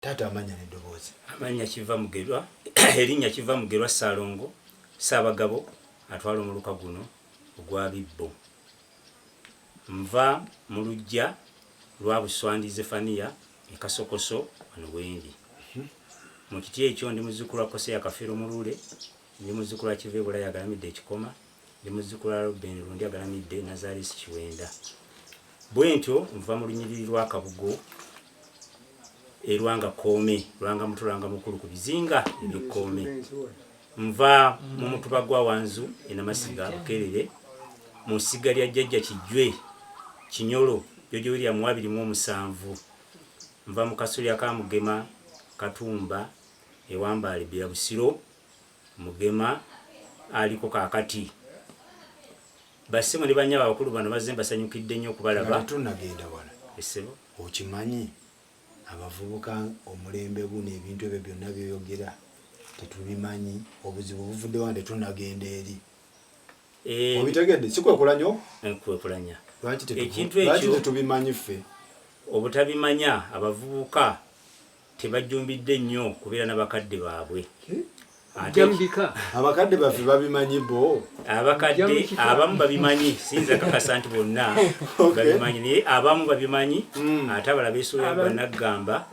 Tata amanya n'eddoboozi. Amanya kiva Mugerwa erinnya kiva Mugerwa Ssalongo Ssaabagabo atwala omuluka guno ogwa Bibbo. Nva mu luggya lwa Buswandi Zefania e Kasokoso wano wendi. Mu kiti ekyo ndi muzzukulu wa Koseya Kafeero Mulule, ndi muzzukulu wa Kive Bulaya agalamidde ekikoma, ndi muzzukulu wa Ruben Lundi agalamidde Nazareth Kiwenda. Bwentyo nva mu lunyiriri lwa Kabugo Erwanga Koome, Lwanga Muto Lwanga Mukulu ku bizinga eby'Ekkoome. Nva mu Mutuba gwa Wanzu e Namasiga Bukeerere, mu ssiga lya Jjajja Kijwe Kinyolo Jojo William 27. Nva mu kasolya ka Mugema Katumba Ewambaale Bya Busiro Mugema aliko kaakati. Bassemu ne banyaba abakulu bano bazze basanyukidde nnyo okubalaba. Tunagenda wala. Essebo. Okimanyi abavubuka omulembe guno ebintu ebyo byonna byeyogera tetubimanyi, obuzibu buvudde wande tunagenda eri. Obitegedde sikwekulanya? Ekwekulanya. Lwaki tetubimanyi ffe? Obutabimanya abavubuka tebajjumbidde nnyo kubeera n'abakadde baabwe. Abakadde baffe babimanyi bo. Abakadde abamu babimanyi, sinza kakasa nti bonna babimanyi naye abamu babimanyi ate abalala beesobola bannagamba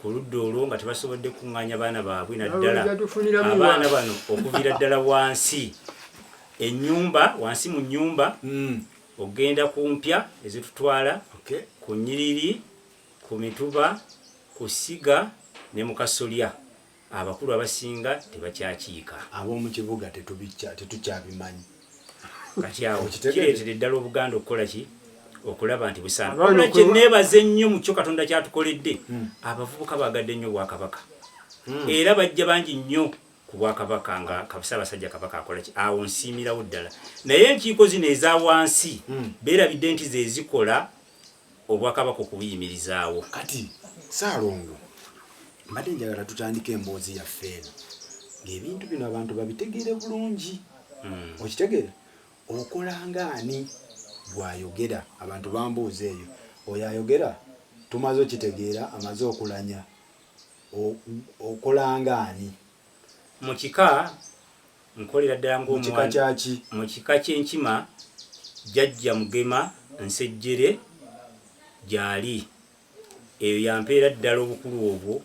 ku ludda olwo nga tebasobodde kuŋŋaanya baana baabwe naddala abaana bano okuviira ddala wansi ennyumba wansi mu nnyumba ogenda ku mpya ezitutwala ku nnyiriri ku mituba ku ssiga ne mu kasolya. Abakulu abasinga tebakyakiika. Ab'omu kibuga tetukyabimanyi. Kati awo kireetera eddala Obuganda okukola ki? Okulaba nti busaana. Wabula kye neebaza ennyo mu kyo Katonda kyatukoledde, abavubuka baagadde nnyo Bwakabaka. Era bajja bangi nnyo ku Bwakabaka nga Ssaabasajja Kabaka akola ki? Awo nsiimirawo ddala. Naye enkiiko zino eza wansi beerabidde nti ze zikola Obwakabaka okubuyimirizaawo. Kati Ssaalongo mbadde njagala tutandike emboozi yaffe eno ng'ebintu bino abantu babitegeere bulungi. Okitegeera okola ng'ani bw'ayogera, abantu bambuuza eyo oyo ayogera tumaze okitegeera amaze okulanya okola ng'ani mu kika nkolera ddala ng'omukika kyaki mu kika ky'enkima Jjajja Mugema Nsejjere gyali eyo yampeera ddala obukulu obwo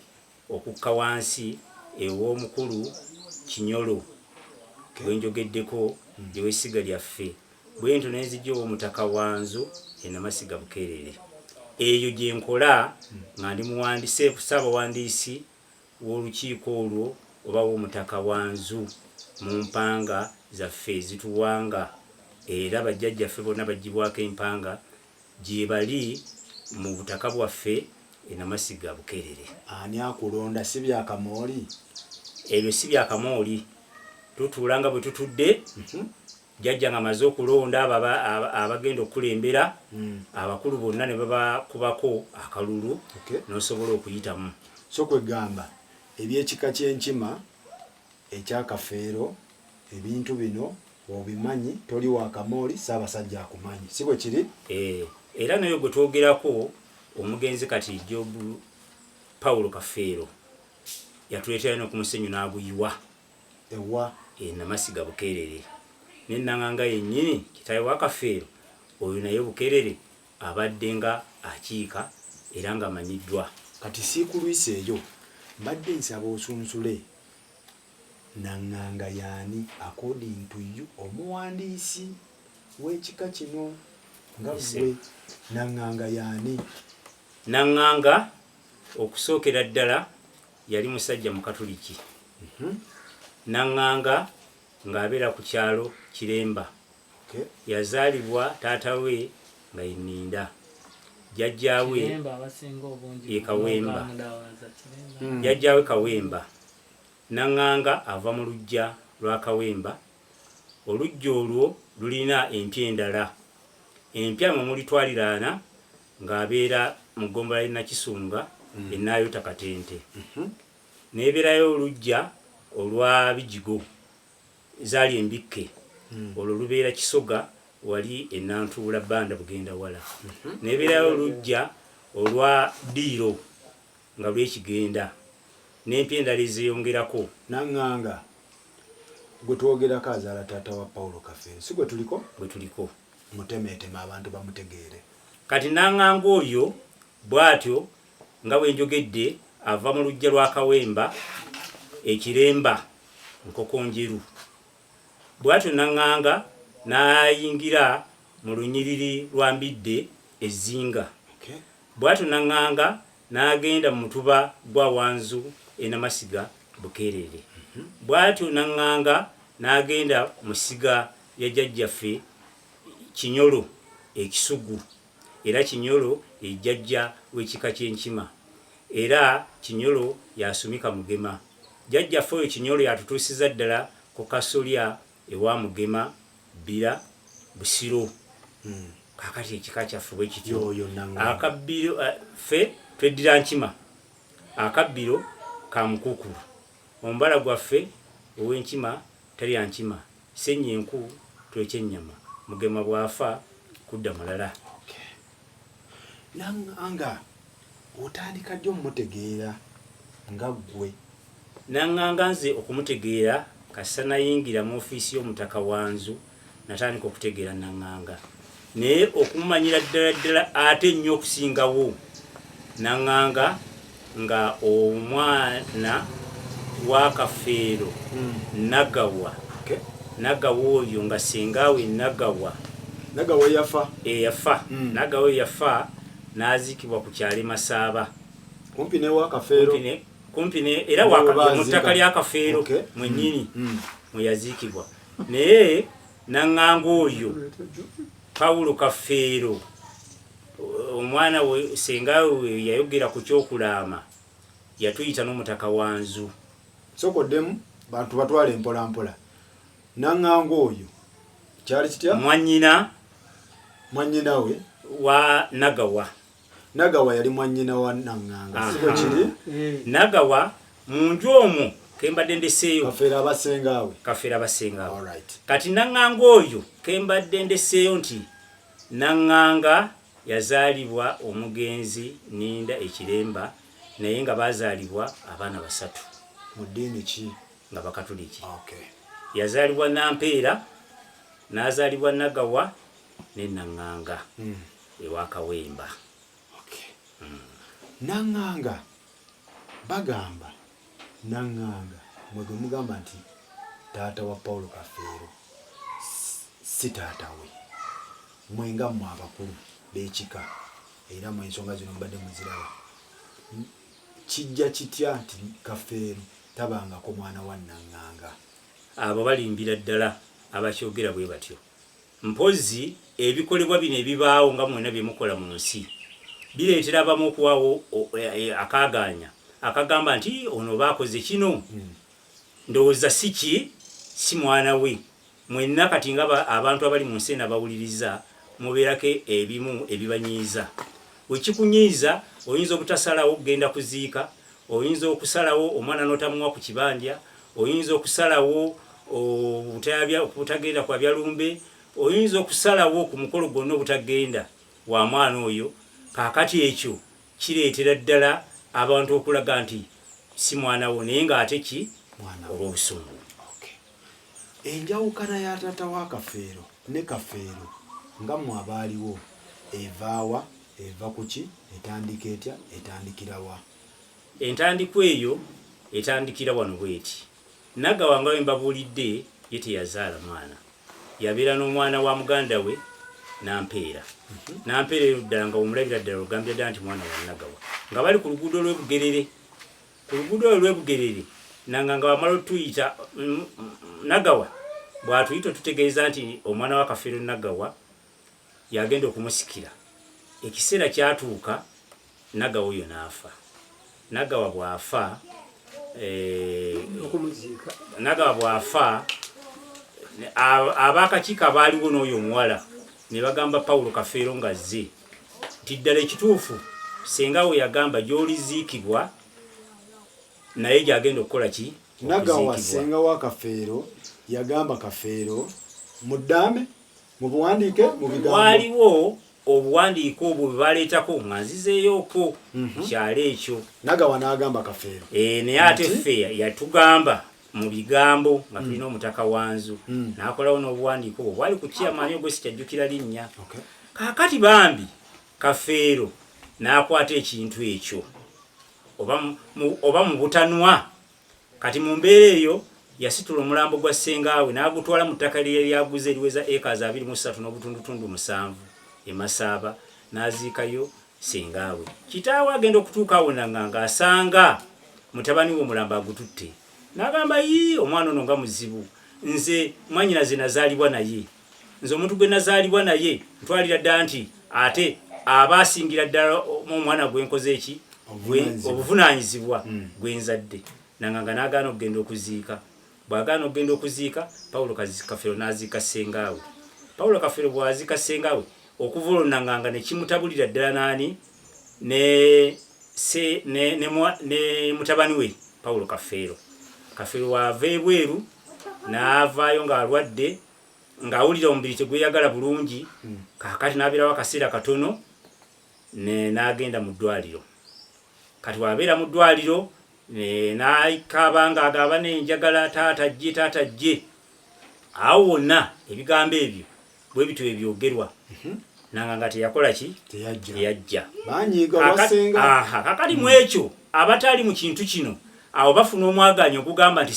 okukka wansi ew'omukulu Kinyolo bwenjogeddeko gyew'essiga lyaffe bwento nenzijja ow'Omutaka Wanzu e Namasiga Bukeerere. Eyo gye nkola nga ndi muwandiise Ssaabawandiisi w'olukiiko olwo oba w'Omutaka Wanzu mu mpanga zaffe ezituwanga era bajjajjaffe bonna baggyibwako empanga gye bali mu butaka bwaffe e Namasiga Bukeerere. Ani akulonda si bya kamooli? Ebyo si bya kamooli. Tutuula nga bwe tutudde Jjajja nga amaze okulonda abagenda okukulembera abakulu bonna ne babakubako akalulu n'osobola okuyitamu. So kwegamba eby'ekika ky'enkima ekyakafeero ebintu bino obimanyi, toli wa kamooli, Ssaabasajja akumanyi, si bwe kiri? Era nayo gwe twogerako omugenzi kati Jobu Paulo Kafeero yatuleetera n'okumusenyu n'aguyiwa ewa e Namasiga Bukeerere. N'ennanganga yennyini kitaawe wa Kafeero oyo naye Bukeerere abadde nga akiika era ng'amanyiddwa. Kati siikulwisa eyo mbadde nsaba osunsule Nanganga yaani according to you omuwandiisi w'ekika kino nga bwe Nanganga yaani? Nanganga okusookera ddala yali musajja Mukatuliki. Nanganga ng'abeera ku kyalo Kiremba. Yazaalibwa taata we nga ye Nninda, jjajjaawe ye Kawemba. Jjajjaawe Kawemba. Nanganga ava mu luggya lwa Kawemba. Oluggya olwo lulina empya endala. Empya mwe mulitwaliraana ng'abeera mu ggombolola y'e Nakisunga Ennaayota Katente. N'ebeerayo oluggya olwa Bijigo zaali embikke. Olwo lubeera Kisoga wali Enantuula Bbanda Bugenda wala. N'ebeerayo oluggya olwa Ddiiro nga lwekigenda n'empya endala ezeyongerako. Naŋŋanga gwe twogerako azaala taata wa Paulo Kafeero si gwe tuliko? Bwe tuliko. Mutemeeteme abantu bamutegeere. Kati naŋŋanga oyo bw'atyo nga bwe njogedde ava mu luggya lwa Kawemba ekiremba Nkokonjeru. Bw'atyo naŋŋanga n'ayingira mu lunyiriri lwa Mbidde Ezzinga. Bw'atyo naŋŋanga n'agenda mu mutuba gwa Wanzu e Namasiga Bukeerere. Bw'atyo naŋŋanga n'agenda mu ssiga ya jjajjaffe Kinyolo ekisugu, era Kinyolo ejjajja w'ekika ky'Enkima, era Kinyolo yasumika Mugema. Jjajjaffe oyo Kinyolo yatutuusiza ddala ku Kasolya ewa Mugema Bbira Busiro. Kakati ekika kyaffe bwe kityo. Akabbiro ffe tweddira Nkima, akabbiro ka Mukukulu, omubala gwaffe ow'Enkima talya Nkima, Ssenyenku twekya ennyama, Mugema bw'afa kudda mulala. Naŋŋanga otandika ddi omumutegeera nga ggwe? Naŋŋanga nze okumutegeera kasita nayingira mu ofiisi y'omutaka Wanzu natandika okutegeera naŋŋanga, naye okumumanyira ddala ate ennyo okusingawo naŋŋanga nga omwana wa Kafeero Nagawa. Nagawa oyo nga sengaawe Nagawa yafa. Yafa. Nagawa yafa n'aziikibwa ku kyalo Masaaba kumpi n'ewa Kafeero, kumpi era mu ttaka lya Kafeero mwennyini mwe yaziikibwa. Naye naŋŋanga oyo Paulo Kafeero omwana we sengaawe yayogera ku kyokulaama yatuyita n'omutaka Wanzu. Sokoddemu bantu batwale mpola mpola. Naŋŋanga oyo kyali kitya? Mwannyina we wa Nagawa. Nagawa yali mwannyina wa naŋŋanga. Siko kiri? Nagawa mu nju omwo kembadde ndeseeyo. Kafeero abasengaawe. Kati naŋŋanga oyo kembadde ndeseeyo nti naŋŋanga yazaalibwa omugenzi Ninda Ekiremba, naye nga bazaalibwa abaana basatu. Mu ddiini ki? Nga Bakatuliki. Yazaalibwa Nampeera, n'azaalibwa Nagawa ne Naŋŋanga ewa Kawemba. Naŋŋanga bagamba naŋŋanga mwe gwe mugamba nti taata wa Paulo Kafeero si taata we, mwe nga mmwe abakulu b'ekika era mu ensonga zino mbadde muziraba. Kijja kitya nti Kafeero tabangako mwana wa naŋŋanga? Abo balimbira ddala abakyogera bwe batyo. Mpozi ebikolebwa bino ebibaawo nga mwena bye mukola mu nsi bireetera abamu okuwaawo akaaganya akagamba nti ono baakoze kino, ndowooza si mwana we. Mwenna kati nga abantu abali mu nsi nabawuliriza mubeerako ebimu ebibanyiiza. Wekikunyiiza oyinza obutasalawo okugenda kuziika, oyinza okusalawo omwana n'otamuwa ku kibandya, oyinza okusalawo obutagenda kwa byalumbe, oyinza okusalawo ku mukolo gwonna obutagenda wa mwana oyo. Kaakati ekyo kireetera ddala abantu okulaga nti si mwana wo naye ng'ate ki olw'obusungu. Enjawukana ya taata wa Kafeero ne Kafeero nga mmwe abaaliwo evaawa, eva ku ki, etandika etya, etandikira wa? Entandikwa eyo etandikira wano bweti. Nagawa nga wembabuulidde ye teyazaala mwana, yabeera n'omwana wa muganda we Nampeera. Nampeera eyo ddala nga omulabira ddala olugambye ddala nti mwana wa Nagawa, nga bali ku luguudo olw'Ebugerere. Ku luguudo olwo olw'Ebugerere Naŋŋanga wamala otuyita Nagawa bw'atuyita tutegeeza nti omwana wa Kafeero Nagawa yagenda okumusikira. Ekiseera kyatuuka Nagawa oyo n'afa. Nagawa bw'afa Nagawa bw'afa ab'akakiiko abaaliwo n'oyo omuwala ne bagamba Paulo Kafeero ng'azze nti ddala ekituufu senga we yagamba gy'oliziikibwa naye gy'agenda okukola ki? Nagawa senga wa Kafeero yagamba Kafeero muddaame mu buwandiike mu bigambo. Waaliwo obuwandiiko obwo bwe baleetako nga nzizeeyoko kyalo ekyo nagawa n'agamba Kafeero naye ate ffe yatugamba mu bigambo nga tulina omutaka Wanzu n'akolawo n'obuwandiiko obwo bwali ku kyamaanyi ogwe sikyajjukira linnya kaakati bambi Kafeero n'akwata ekintu ekyo oba mu butanwa kati mu mbeera eyo yasitula omulambo gwa ssengaawe n'agutwala mu ttaka lye lyaguze eriweza acres 23 n'obutundutundu 7 e Masaba n'aziikayo ssengaawe. Kitaawe agenda okutuuka awo nga asanga mutabani we omulambo agututte n'agamba yii omwana ono nga muzibu nze mwannyinaze nazaalibwa naye nze omuntu gwe nazaalibwa naye ntwalira dda nti ate aba asingira ddala omwana gwenkoze eki obuvunaanyizibwa gwenzadde nanganga n'agaana okugenda okuziika. Bw'agaana okugenda okuziika Paulo Kafeero n'aziika ssengaawe. Paulo Kafeero bw'aziika ssengaawe okuva olwo nanganga ne kimutabulira ddala naani ne mutabani we Paulo Kafeero. Kafeero wava ebweru n'avaayo ng'alwadde ng'awulira omubiri tegweyagala bulungi kaakati n'abeerawo akaseera katono n'agenda mu ddwaliro. Kati wabeera mu ddwaliro n'akaaba ng'agamba nenjagala taata jje awo wonna ebigambo ebyo bwe bityo ebyogerwa nanganga teyakola ki teyajja kakati mu ekyo abataali mu kintu kino awo bafuna omwaganyo okugamba nti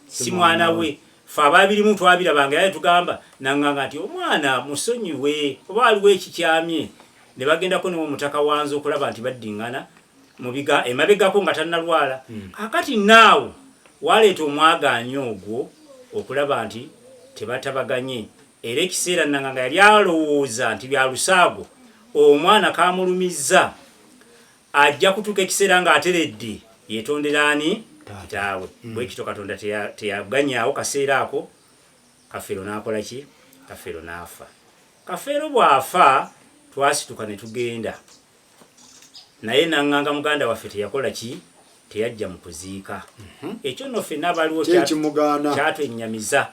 si mwana we fe ababirimu twabirabanga yaye tugamba nanganga nti omwana musonyiwe oba waliwo ekikyamye ne bagendako ne omutaka Wanzu okulaba nti baddiŋŋana emabegako nga tannalwala kakati naawe waleeta omwaganyo ogwo okulaba nti tebatabaganye era ekiseera nanganga yali alowooza nti bya lusaago omwana kamulumizza ajja kutuuka ekiseera ng'ateredde yeetondera ani kitaawe bwe kito Katonda teyaganyaawo kaseera ako Kafeero n'akola ki Kafeero n'afa. Kafeero bw'afa twasituka ne tugenda naye nanganga muganda waffe teyakola ki teyajja mu kuziika ekyo nno ffenna abaliwo kyatwennyamiza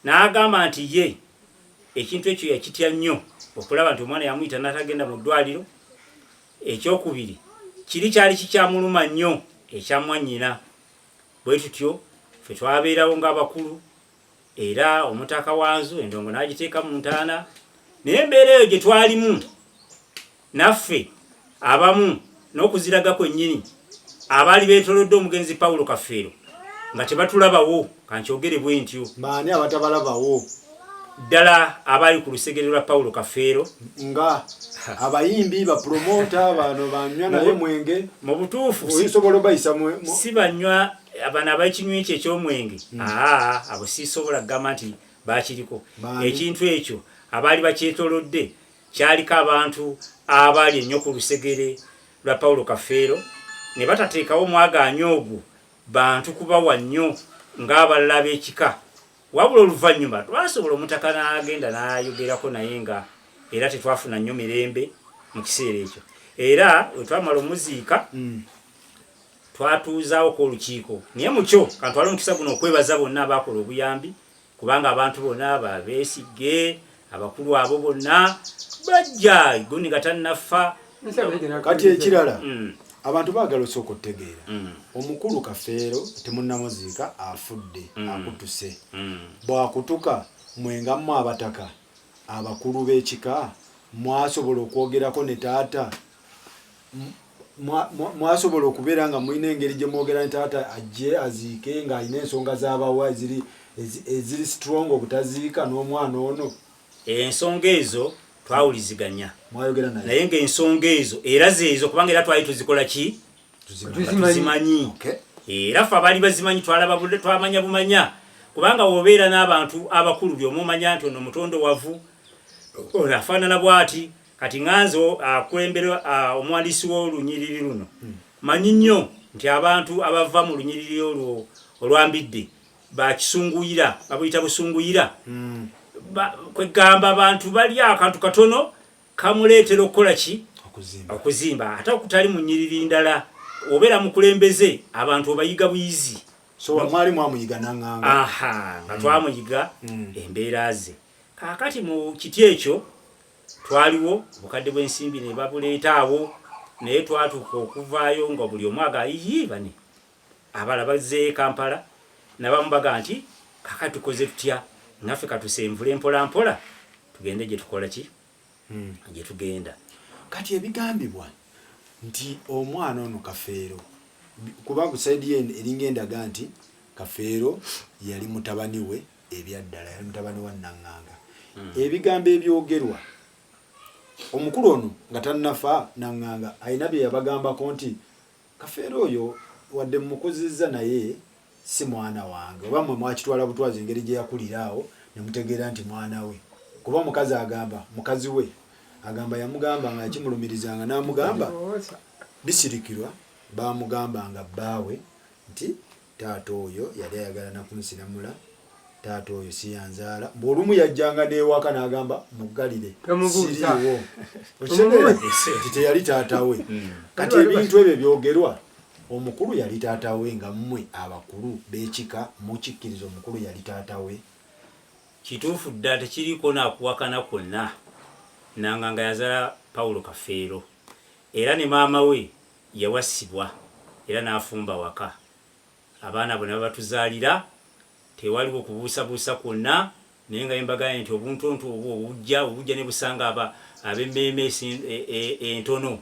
n'agamba nti ye ekintu ekyo yakitya nnyo okulaba nti omwana yamuyita n'atagenda mu ddwaliro. Ekyokubiri kiri kyali kikyamuluma nnyo ekyamwannyina bwe tutyo ffe twabeerawo ng'abakulu era omutaka Wanzu endongo n'agiteeka mu ntaana naye embeera eyo gye twalimu naffe abamu n'okuziraga kwennyini abaali beetolodde omugenzi Paulo Kafeero nga tebatulabawo kankyogere bwe ntyo baani abatabalabawo ddala abaali ku lusegere lwa Paulo Kafeero nga abayimbi bapromota bano banywa naye mwenge mu butuufu osobola obayisa si banywa abana abakinywi kye eky'omwenge abo sisobola kugamba nti bakiriko ekintu ekyo abaali bakyetolodde kyaliko abantu abaali ennyo ku lusegere lwa Paulo Kafeero ne batateekawo omwaganyo ogwo bantu kubawa nnyo ng'abalala b'ekika wabula oluvannyuma twasobola omutaka n'agenda n'ayogerako naye nga era tetwafuna nnyo mirembe mu kiseera ekyo era we twamala omuziika twatuuzaawo olukiiko naye mukyo kantwala omukisa guno okwebaza bonna abaakola obuyambi kubanga abantu bonna babeesige abakulu abo bonna bajja gundi nga tannafa. Kati ekirala abantu baagala osooka otegeera omukulu Kafeero temunnamuziika afudde akutuse bwakutuka mwengamu abataka abakulu b'ekika mwasobola okwogerako ne taata mwasobola okubeera nga mulina engeri gye mwogera ne taata ajje aziike ng'alina ensonga z'abawa eziri strong obutaziika n'omwana ono ensonga ezo twawuliziganya mwayogera naye ng'ensonga ezo era zeezo kubanga era twali tuzikola ki tuzimanyi era ffe abaali bazimanyi twamanya bumanya kubanga wobeera n'abantu abakulu by'omu omanya nti ono mutondo wavu ono afaanana bw'ati kati nganzo akulembera omuwandiisi w'olunyiriri luno manyi nnyo nti abantu abava mu lunyiriri olwo olwambidde bakisunguyira babuyita busunguyira kwegamba abantu bali akantu katono kamuleetera okukola ki okuzimba ate okutali mu nnyiriri ndala obeera mukulembeze abantu obayiga buyizi so mwali mwamuyiga nanganga nga twamuyiga embeera ze kaakati mu kiti ekyo twaliwo obukadde bw'ensimbi ne babuleeta awo naye twatuuka okuvaayo nga buli omu agayiyi bane abala bazze Kampala nabamu baga nti kaka tukoze tutya naffe katusenvule mpola mpola tugende gye tukola ki gye tugenda kati ebigambibwa nti omwana ono Kafeero kuba ku saidi ye eringa endaga nti Kafeero yali mutabani we ebyaddala yali mutabani wa Nanganga ebigambo ebyogerwa omukulu ono nga tannafa Nanganga ayina bye yabagambako nti Kafeero oyo wadde mukozezza naye si mwana wange oba mwe mwakitwala butwazi engeri gye yakulira awo ne mutegeera nti mwana we kuba mukazi agamba mukazi we agamba yamugamba nga yakimulumirizanga n'amugamba bisirikirwa bamugambanga bbaawe nti taata oyo yali ayagala nakunsiramula taata oyo si yanzaala bw'olumu yajjanga n'ewaka n'agamba muggalire siriiwo nti teyali taata we kati ebintu ebyo byogerwa omukulu yali taata we nga mmwe abakulu b'ekika mukikkiriza omukulu yali taata we kituufu ddala tekiriiko naakuwakana kwonna Nanganga yazaala Paulo Kafeero era ne maama we yawasibwa era n'afumba waka abaana bonna babatuzaalira tewaliwo kubuusabuusa kwonna naye nga yembaganye nti obuntonto obwo obujja ne busanga ab'emmeeme entono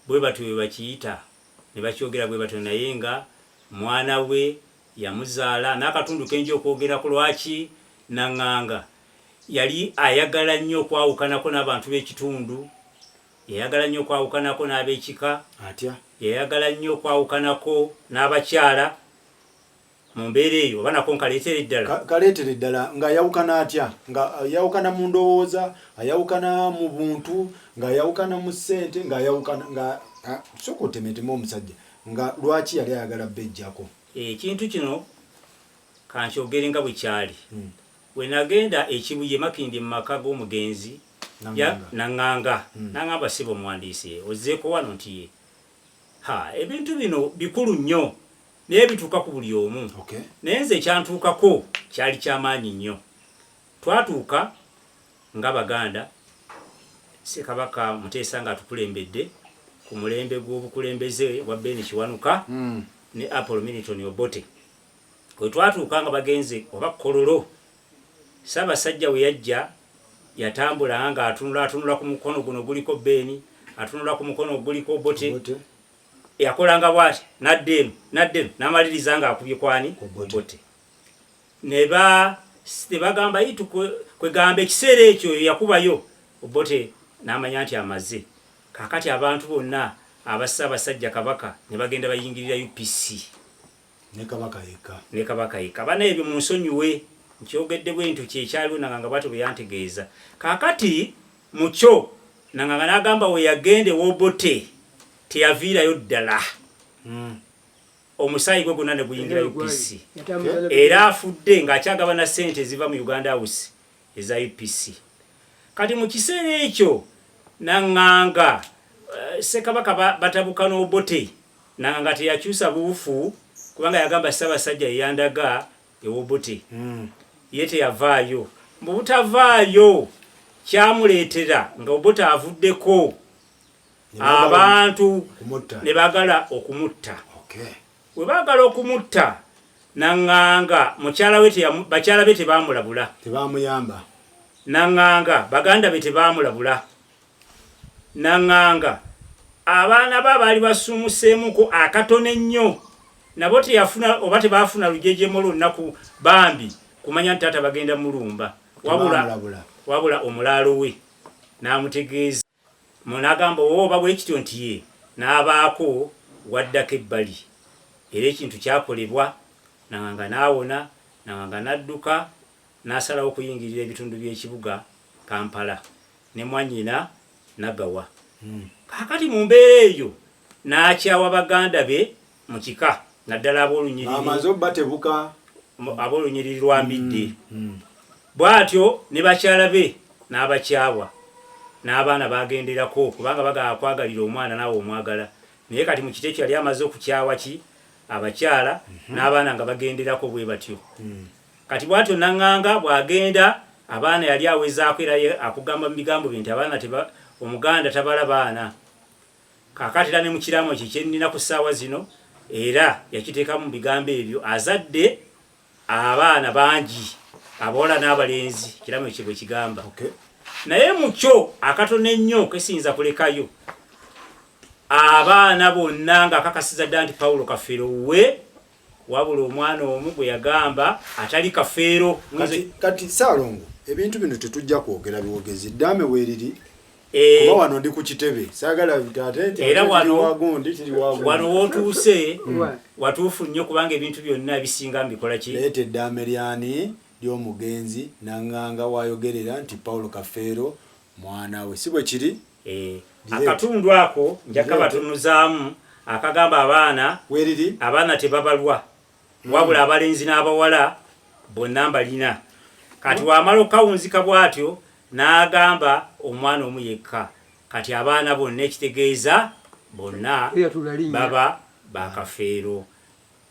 bwe batyo bwe bakiyita ne bakyogera bwe batyo naye nga mwana we yamuzaala n'akatundu kenji okwogerako lwaki Nanganga yali ayagala nnyo okwawukanako n'abantu b'ekitundu yayagala nnyo okwawukanako n'ab'ekika atya yayagala nnyo okwawukanako n'abakyala mu mbeera eyo oba nako nkaleetere ddala nga ayawukana atya nga ayawukana mu ndowooza ayawukana mu buntu nga ayawukana mu ssente nga ayawukana nga soka otemetemu omusajja nga lwaki yali ayagala bejjako ekintu kino kankyogere nga bwe kyali we nagenda ekibuye Makindi mu maka g'omugenzi Nanganga nangamba sibo muwandiise ozzeeko wano nti ye ebintu bino bikulu nnyo naye bituuka ku buli omu naye nze ekyantuukako kyali kyamaanyi nnyo twatuuka nga Baganda Ssekabaka Muteesa nga atukulembedde ku mulembe gw'obukulembeze wa Ben Kiwanuka ne Apollo Milton Obote we twatuuka nga bagenze oba Kololo Ssaabasajja we yajja yatambula nga atunula ku mukono guno guliko Ben atunula ku mukono guliko Obote yakolanga bwati naddemu n'amaliriza nga akubye kwani Obote ne bagamba yitu kwegamba ekiseera ekyo yakubayo Obote n'amanya nti amaze kakati abantu bonna Ssaabasajja Kabaka ne bagenda bayingirira UPC ne Kabaka yekka bana ebyo mu nsonyiwe nkyogedde bwentyo kyekyaliwo Nanganga bwatyo bwe yantegeeza kakati mu kyo Nanganga n'agamba we yagende Obote teyaviirayo ddala omusaayi gwe gwonna ne guyingira UPC era afudde ng'akyagabana ssente eziva mu Uganda House eza UPC kati mu kiseera ekyo Nanganga Ssekabaka batabuka n'Obote Nanganga teyakyusa buufu kubanga yagamba Ssaabasajja yeyandaga Obote ye teyavaayo mu butavaayo kyamuleetera nga Obote avuddeko abantu ne bagala okumutta we bagala okumutta Nanganga bakyala be tebamulabula tebamuyamba Nanganga baganda be tebamulabula Nanganga abaana ba baali basumuseemuko akatone nnyo nabo teyafuna oba tebaafuna lujejemo lunaku bambi kumanya nti taata bagenda mulumba wabula omulaalo we n'amutegeeza munagamba oba bwekityo nti ye n'abaako waddako ebbali era ekintu kyakolebwa Nanganga n'awona Nanganga n'adduka n'asalawo okuyingirira ebitundu by'ekibuga Kampala ne mwannyina Nagawa kakati mu mbeera eyo n'akyawa baganda be mu kika naddala ab'olunyiriri lwambidde bw'atyo ne bakyala be n'abakyawa n'abaana bagenderako kubanga bagala kwagalira omwana naawe omwagala naye kati mu kiti ekyo yali amaze okukyawa abakyala n'abaana nga bagenderako bwe batyo kati bw'atyo Nanganga bw'agenda abaana yali awezaako era akugamba mu bigambo bye nti abaana omuganda tabala baana kakati era ne mu kiraamo kye kyenina ku ssaawa zino era yakiteekamu mu bigambo ebyo azadde abaana bangi abawala n'abalenzi kiraamo ekyo bwe kigamba naye mu kyo akatono ennyo kesinza kulekayo abaana bonna ng'akakasiza dda nti Pawulo Kafeero we wabula omwana omu gwe yagamba atali Kafeero kati Ssaalongo ebintu bino tetujja kwogera biwogezi Eddaame weeriri kuba wano ndi ku kitebe saagala ate era wano wootuuse watuufu nnyo kubanga ebintu byonna ebisinga mbikola ki leeta Eddaame lyani ly'omugenzi naŋŋanga waayogerera nti Pawulo Kafeero mwana we si bwe kiri akatundu ako njaka batunuzaamu akagamba abaana tebabalwa wabula abalenzi n'abawala bonna mbalina kati wamala okawunzika bw'atyo n'agamba omwana omu yekka kati abaana bonna ekitegeeza bonna baba bakafeero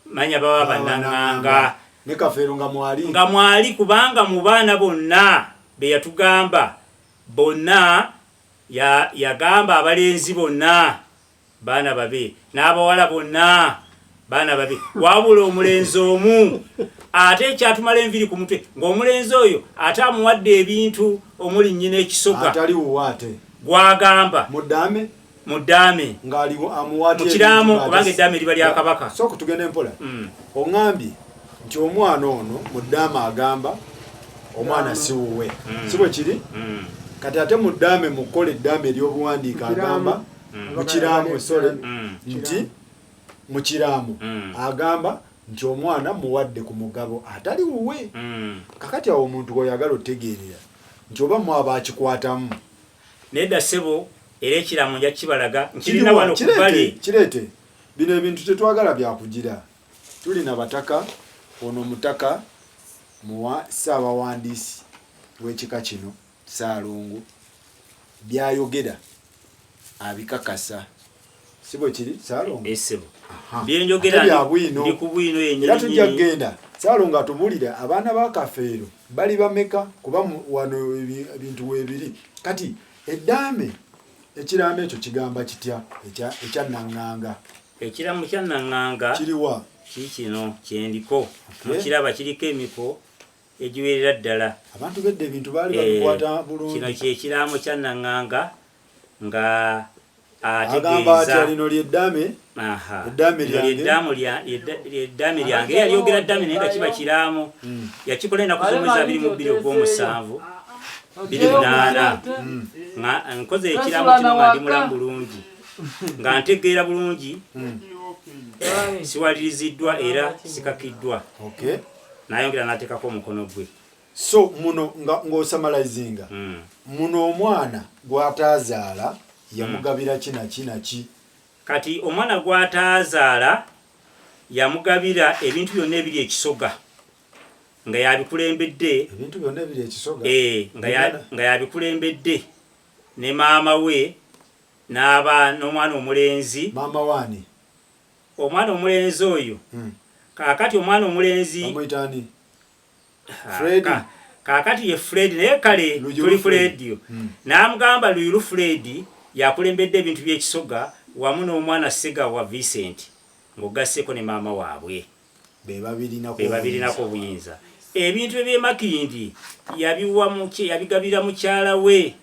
manya baba banaŋŋanga ne Kafeero nga mwali kubanga mu baana bonna be yatugamba bonna yagamba abalenzi bonna baana babe n'abawala bonna baana babe wabula omulenzi omu ate ekyatumala enviri ku mutwe ng'omulenzi oyo ate amuwadde ebintu omuli nnyina ekisoga gwagamba mu ddaame mu kiraamo kubanga eddaame liba lya kabaka sooka tugende mpola oŋŋambye nti omwana ono mu ddaame agamba omwana si wuwe si bwe kiri kati ate mu ddaame mu kukola eddaame ery'obuwandiika agamba mu kiraamu nti mu kiraamu agamba nti omwana muwadde ku mugabo atali wuwe kakati awo omuntu oyagala otegeerera nti oba mwaba akikwatamu nedda ssebo era ekiraamo nja kibalaga nkirina wano ku bbali kireete bino ebintu tetwagala byakugira tulina bataka ono mutaka muwa ssaabawandiisi w'ekika kino Ssaalongo byayogera abikakasa si bwe kiri Ssaalongo esebo byenjogera ndi ku bwino yennyini era tujja kgenda Ssaalongo atubulira abaana ba Kafeero bali bameka kuba wano ebintu weebiri kati eddaame ekiraamo ekyo kigamba kitya ekyannaŋŋanga ekiraamo kyannaŋŋanga kiriwa kikino kyendiko mukiraba kiriko emiko egiwerera ddala abantu bedde ebintu baali babikwata bulungi kino kyekiraamo kyannaŋŋanga nga ategeeza lino lyeddaame lyange yalyogera ddaame naye nga kiba kiraamo yakikola enaku z'omwezi 22 ogw'omusanvu 28 nkoze ekiraamo kino nga ndi mulamu bulungi nga ntegeera bulungi siwaliriziddwa era sikakiddwa nayongera n'ateekako omukono gwe so muno ng'osamalayizinga muno omwana gw'ataazaala yamugabira kinaki kati omwana gw'ataazaala yamugabira ebintu byonna ebiri ekisoga nga yabikulembedde ebintu byonna ebiri ekisoga nga yabikulembedde ne maama we n'omwana omulenzi maama waani omwana omulenzi oyo kakati omwana omulenzi amwitaani kakati ye Fred naye kale tuli Fredyo n'amugamba Lwiru Fred yakulembedde ebintu by'ekisoga wamu n'omwana Segawa Vincent ng'ogasseeko ne maama waabwe be babirinako obuyinza ebintu eby'emakindi yabigabira mukyala we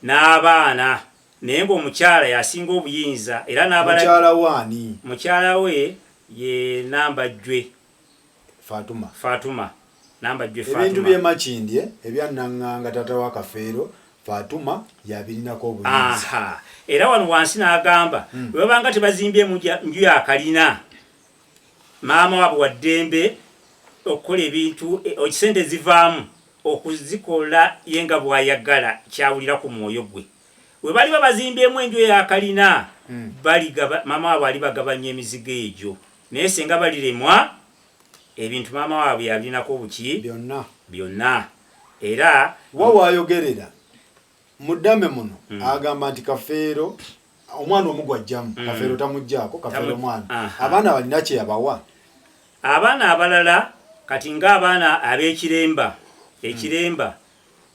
n'abaana naye ng'omukyala yasinga obuyinza era mukyala waani mukyala we ye Nambajjwe Fatuma Nambajjwe Fatuma ebintu by'emakindi ebyannaŋŋanga tata wa Kafeero Fatuma yabirinako obuyinza era wano wansi n'agamba bwe babanga tebazimbye nju ya kalina maama waabwe wa ddembe okukola ebintu ekisente zivaamu okuzikola ye nga bw'ayagala kyawulira ku mwoyo gwe bwe bali babazimbyemu enju ya kalina maama waabwe ali bagabanya emizigo egyo naye senga baliremwa ebintu maama waabwe yabirinako obuki byonna era wawayogerera mu ddaame muno agamba nti Kafeero omwana omu gwajjamu Kafeero tamugjaako Kafeero omwana abaana balina kye yabawa abaana abalala kati ng'abaana ab'ekiremba ekiremba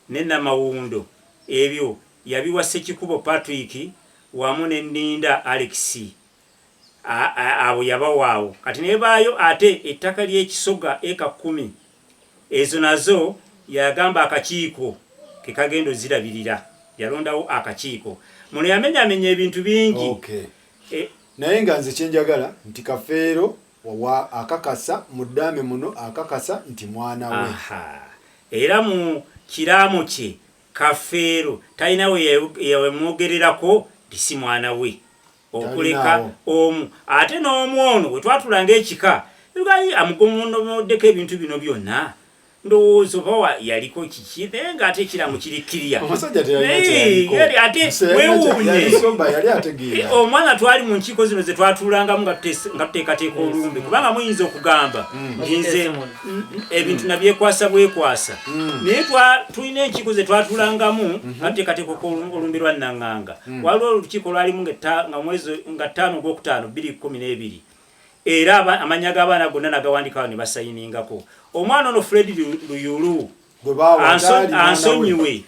ne namawundo ebyo yabiwa Ssekikubo Patrick wamu ne Nninda Alex abo yabawaawo kati nebaayo ate ettaka ly'ekisoga eka 10 ezo nazo yagamba akakiiko kekagendo zirabirira yalondawo akakiiko muno yamenyamenya ebintu bingi naye nga nze kyenjagala nti Kafeero wa akakasa muddame muno akakasa nti mwana we era mu kiramo kye Kafeero talina we yamwogererako si mwana we okuleka omu ate n'omu ono bwe twatulanga ekika lugayi amugomondomoddeko ebintu bino byonna ndowooza oba yaliko kiki naye ng'ate ekiramu kirikirya ate wewuunye omwana twali mu nkiiko zino ze twatuulangamu nga tuteekateeka olumbe kubanga muyinza okugamba nti nze ebintu nabyekwasa bwekwasa naye tulina enkiiko ze twatuulangamu nga tuteekateeka olumbe lwa Naŋŋanga waliwo olukiiko lwalimu nga mwezi nga 5 Ogwokutaano 2012 era amanya g'abaana gonna nagawandikawo ne basayiningako omwana ono Fred Luyulu ansonyiwe